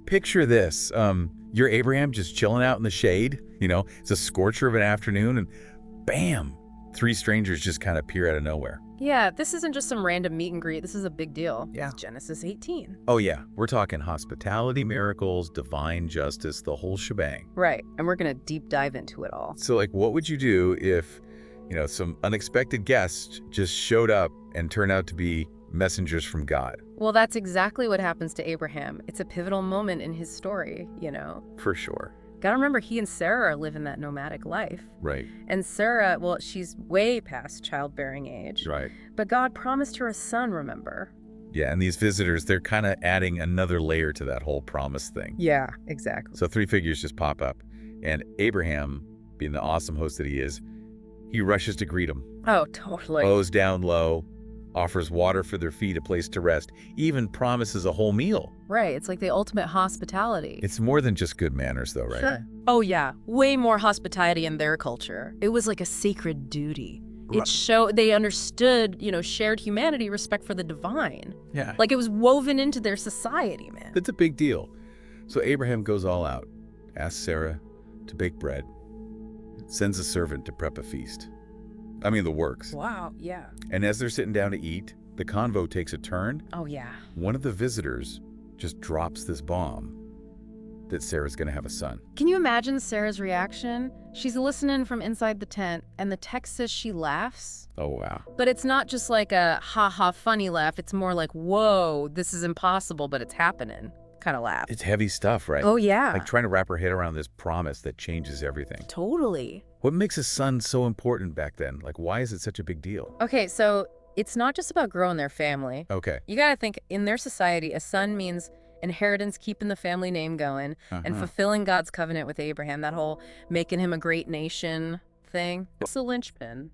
picture this. You're Abraham just chilling out in the shade. It's a scorcher of an afternoon, and bam, three strangers just kind of appear out of nowhere. Yeah, this isn't just some random meet and greet. This is a big deal. Yeah. It's Genesis 18. Oh yeah, we're talking hospitality, miracles, divine justice, the whole shebang. Right, and we're going to deep dive into it all. So what would you do if, some unexpected guests just showed up and turned out to be messengers from God? Well, that's exactly what happens to Abraham. It's a pivotal moment in his story, For sure. Gotta remember, he and Sarah are living that nomadic life. Right. And Sarah, well, she's way past childbearing age. Right. But God promised her a son, remember? Yeah, and these visitors, they're kind of adding another layer to that whole promise thing. Yeah, exactly. So three figures just pop up. And Abraham, being the awesome host that he is, he rushes to greet them. Oh, totally. Bows down low, offers water for their feet, a place to rest, even promises a whole meal. Right, it's like the ultimate hospitality. It's more than just good manners, though, right? Sure. Oh, yeah. Way more hospitality in their culture. It was like a sacred duty. It showed they understood, shared humanity, respect for the divine. Yeah. Like it was woven into their society, man. It's a big deal. So Abraham goes all out, asks Sarah to bake bread, sends a servant to prep a feast. I mean, the works. Wow, yeah. And as they're sitting down to eat, the convo takes a turn. Oh, yeah. One of the visitors just drops this bomb that Sarah's going to have a son. Can you imagine Sarah's reaction? She's listening from inside the tent, and the text says she laughs. Oh, wow. But it's not just like a ha-ha funny laugh. It's more like, whoa, this is impossible, but it's happening kind of laugh. It's heavy stuff, right? Oh, yeah. Like trying to wrap her head around this promise that changes everything. Totally. What makes a son so important back then? Like, why is it such a big deal? Okay, so it's not just about growing their family. Okay. You got to think, in their society, a son means inheritance, keeping the family name going, and fulfilling God's covenant with Abraham, that whole making him a great nation thing. It's the linchpin,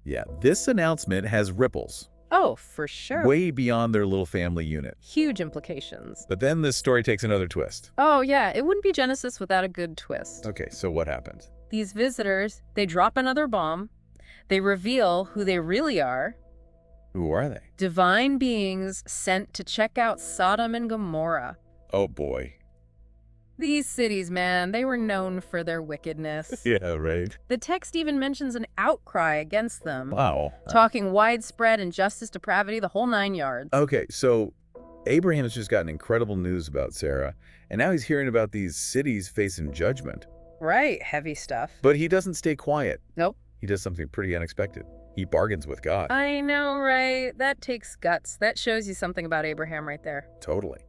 Yeah, this announcement has ripples. Oh, for sure. Way beyond their little family unit. Huge implications. But then this story takes another twist. Oh, yeah. It wouldn't be Genesis without a good twist. Okay, so what happens? These visitors, they drop another bomb. They reveal who they really are. Who are they? Divine beings sent to check out Sodom and Gomorrah. Oh, boy. These cities, man, they were known for their wickedness. Yeah, right. The text even mentions an outcry against them. Wow. Talking widespread injustice, depravity, the whole 9 yards. Okay, so Abraham's just gotten incredible news about Sarah, and now he's hearing about these cities facing judgment. Right, heavy stuff. But he doesn't stay quiet. Nope. He does something pretty unexpected. He bargains with God. I know, right? That takes guts. That shows you something about Abraham right there. Totally.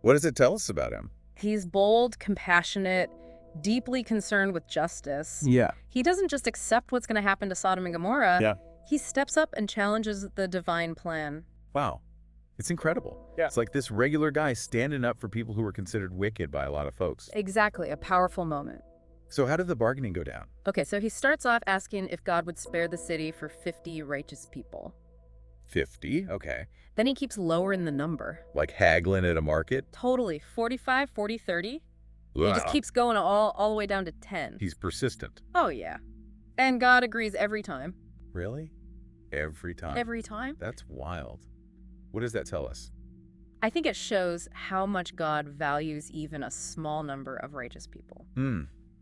What does it tell us about him? He's bold, compassionate, deeply concerned with justice. Yeah. He doesn't just accept what's going to happen to Sodom and Gomorrah. Yeah. He steps up and challenges the divine plan. Wow. It's incredible. Yeah. It's like this regular guy standing up for people who were considered wicked by a lot of folks. Exactly, a powerful moment. So how did the bargaining go down? Okay, so he starts off asking if God would spare the city for 50 righteous people. 50? Okay. Then he keeps lowering the number. Like haggling at a market? Totally. 45, 40, 30. He Wow. just keeps going all the way down to 10. He's persistent. Oh, yeah. And God agrees every time. Really? Every time? Every time. That's wild. What does that tell us? I think it shows how much God values even a small number of righteous people.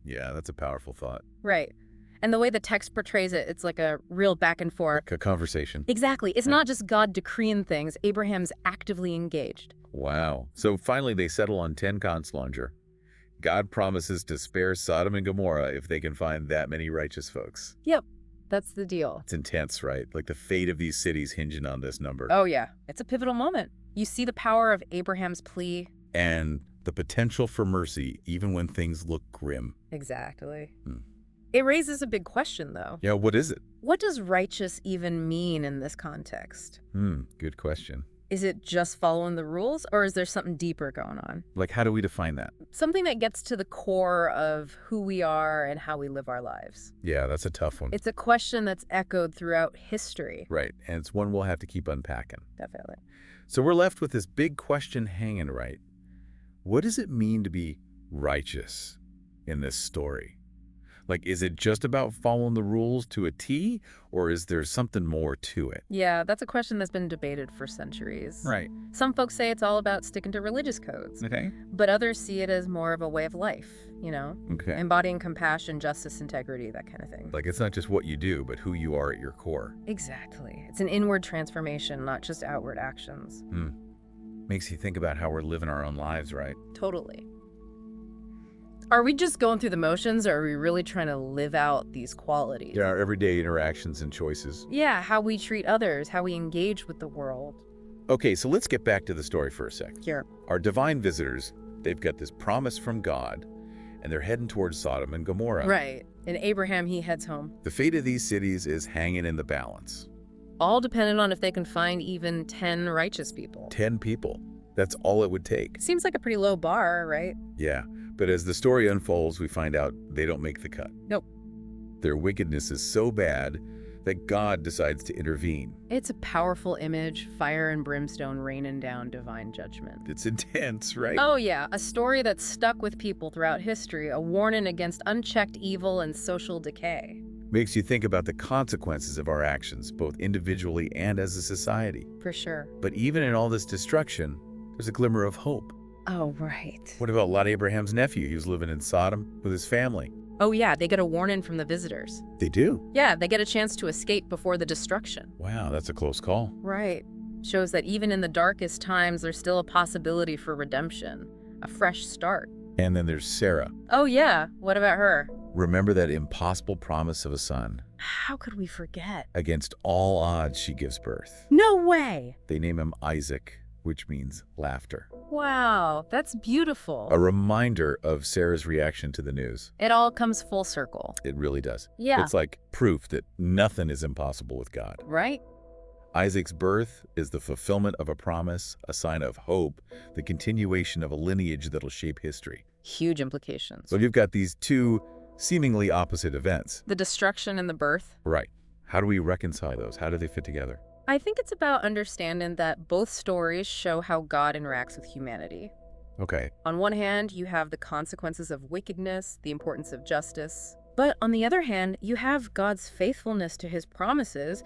Yeah, that's a powerful thought. Right. And the way the text portrays it, it's like a real back and forth. Like a conversation. Exactly. It's not just God decreeing things. Abraham's actively engaged. Wow. So finally they settle on 10 conslanger. God promises to spare Sodom and Gomorrah if they can find that many righteous folks. Yep. That's the deal. It's intense, right? Like the fate of these cities hinging on this number. Oh, yeah. It's a pivotal moment. You see the power of Abraham's plea. And the potential for mercy even when things look grim. Exactly. It raises a big question, though. Yeah, what is it? What does righteous even mean in this context? Good question. Is it just following the rules, or is there something deeper going on? Like, how do we define that? Something that gets to the core of who we are and how we live our lives. Yeah, that's a tough one. It's a question that's echoed throughout history. Right, and it's one we'll have to keep unpacking. Definitely. So we're left with this big question hanging, right? What does it mean to be righteous in this story? Like, is it just about following the rules to a T, or is there something more to it? Yeah, that's a question that's been debated for centuries. Right. Some folks say it's all about sticking to religious codes, Okay. but others see it as more of a way of life, Okay. embodying compassion, justice, integrity, that kind of thing. Like, it's not just what you do, but who you are at your core. Exactly. It's an inward transformation, not just outward actions. Makes you think about how we're living our own lives, right? Totally. Are we just going through the motions, or are we really trying to live out these qualities? Yeah, our everyday interactions and choices. Yeah, how we treat others, how we engage with the world. Okay, so let's get back to the story for a sec. Here. Our divine visitors, they've got this promise from God, and they're heading towards Sodom and Gomorrah. Right. And Abraham, he heads home. The fate of these cities is hanging in the balance. All dependent on if they can find even 10 righteous people. 10 people. That's all it would take. Seems like a pretty low bar, right? Yeah, but as the story unfolds, we find out they don't make the cut. Nope. Their wickedness is so bad that God decides to intervene. It's a powerful image, fire and brimstone raining down divine judgment. It's intense, right? Oh yeah, a story that's stuck with people throughout history, a warning against unchecked evil and social decay. Makes you think about the consequences of our actions, both individually and as a society. For sure. But even in all this destruction, there's a glimmer of hope. Oh, right. What about Lot Abraham's nephew? He was living in Sodom with his family. Oh yeah, they get a warning from the visitors. They do? Yeah, they get a chance to escape before the destruction. Wow, that's a close call. Right. Shows that even in the darkest times, there's still a possibility for redemption, a fresh start. And then there's Sarah. Oh yeah, what about her? Remember that impossible promise of a son? How could we forget? Against all odds, she gives birth. No way! They name him Isaac, which means laughter. Wow, that's beautiful. A reminder of Sarah's reaction to the news. It all comes full circle. It really does. Yeah. It's like proof that nothing is impossible with God. Right? Isaac's birth is the fulfillment of a promise, a sign of hope, the continuation of a lineage that'll shape history. Huge implications. So you've got these two seemingly opposite events. The destruction and the birth. Right. How do we reconcile those? How do they fit together? I think it's about understanding that both stories show how God interacts with humanity. Okay. On one hand, you have the consequences of wickedness, the importance of justice. But on the other hand, you have God's faithfulness to his promises,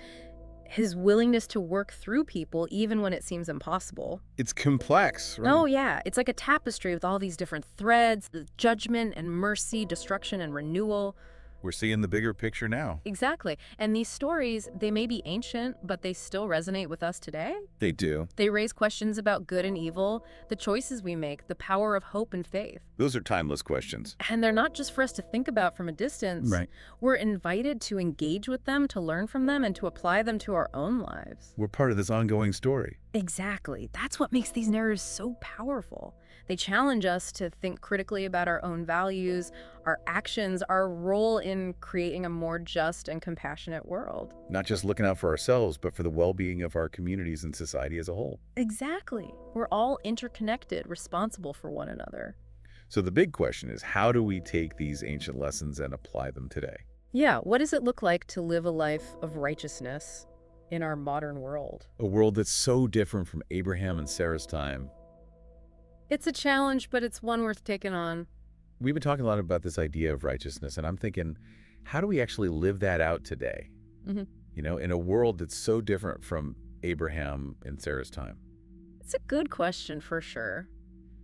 his willingness to work through people even when it seems impossible. It's complex, right? Oh yeah, it's like a tapestry with all these different threads, the judgment and mercy, destruction and renewal. We're seeing the bigger picture now. Exactly. And these stories, they may be ancient, but they still resonate with us today. They do. They raise questions about good and evil, the choices we make, the power of hope and faith. Those are timeless questions. And they're not just for us to think about from a distance. Right. We're invited to engage with them, to learn from them, and to apply them to our own lives. We're part of this ongoing story. Exactly. That's what makes these narratives so powerful. They challenge us to think critically about our own values, our actions, our role in creating a more just and compassionate world. Not just looking out for ourselves, but for the well-being of our communities and society as a whole. Exactly. We're all interconnected, responsible for one another. So the big question is, how do we take these ancient lessons and apply them today? Yeah, what does it look like to live a life of righteousness in our modern world? A world that's so different from Abraham and Sarah's time. It's a challenge, but it's one worth taking on. We've been talking a lot about this idea of righteousness, and I'm thinking, how do we actually live that out today? You know, in a world that's so different from Abraham and Sarah's time. It's a good question for sure.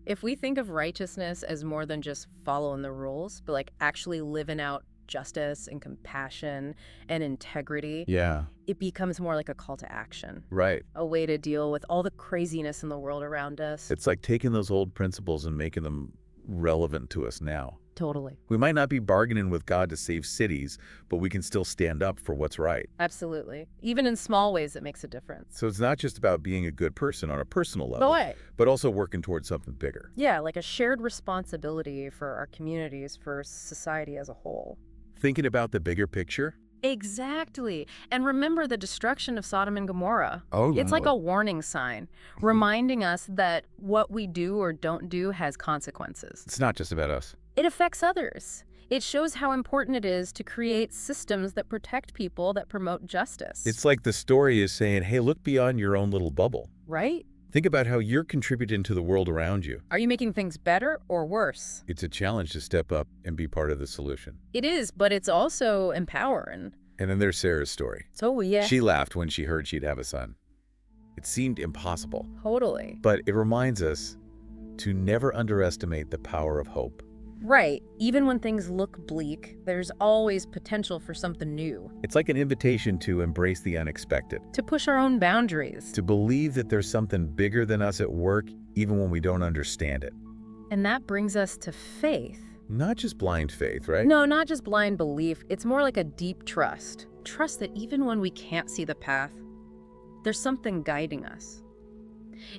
If we think of righteousness as more than just following the rules, but like actually living out justice and compassion and integrity, Yeah. it becomes more like a call to action. Right. A way to deal with all the craziness in the world around us. It's like taking those old principles and making them relevant to us now. Totally. We might not be bargaining with God to save cities, but we can still stand up for what's right. Absolutely. Even in small ways, it makes a difference. So it's not just about being a good person on a personal level, but also working towards something bigger. Yeah, like a shared responsibility for our communities, for society as a whole. Thinking about the bigger picture? Exactly. And remember the destruction of Sodom and Gomorrah. Oh, It's like a warning sign, reminding us that what we do or don't do has consequences. It's not just about us. It affects others. It shows how important it is to create systems that protect people, that promote justice. It's like the story is saying, hey, look beyond your own little bubble. Right? Think about how you're contributing to the world around you. Are you making things better or worse? It's a challenge to step up and be part of the solution. It is, but it's also empowering. And then there's Sarah's story. So, yeah. She laughed when she heard she'd have a son. It seemed impossible. Totally. But it reminds us to never underestimate the power of hope. Right. Even when things look bleak, there's always potential for something new. It's like an invitation to embrace the unexpected. To push our own boundaries. To believe that there's something bigger than us at work, even when we don't understand it. And that brings us to faith. Not just blind faith, right? No, not just blind belief. It's more like a deep trust. Trust that even when we can't see the path, there's something guiding us.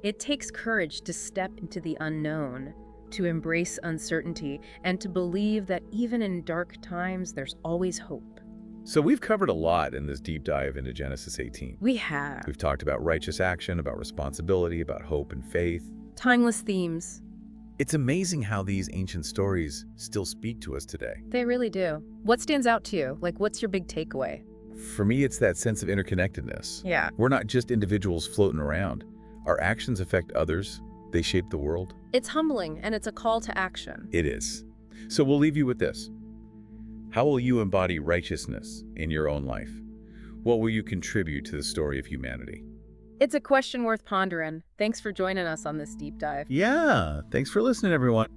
It takes courage to step into the unknown, to embrace uncertainty, and to believe that even in dark times, there's always hope. So we've covered a lot in this deep dive into Genesis 18. We have. We've talked about righteous action, about responsibility, about hope and faith. Timeless themes. It's amazing how these ancient stories still speak to us today. They really do. What stands out to you? Like, what's your big takeaway? For me, it's that sense of interconnectedness. Yeah. We're not just individuals floating around. Our actions affect others. They shape the world. It's humbling, and it's a call to action. It is. So we'll leave you with this. How will you embody righteousness in your own life? What will you contribute to the story of humanity? It's a question worth pondering. Thanks for joining us on this deep dive. Yeah, thanks for listening, everyone.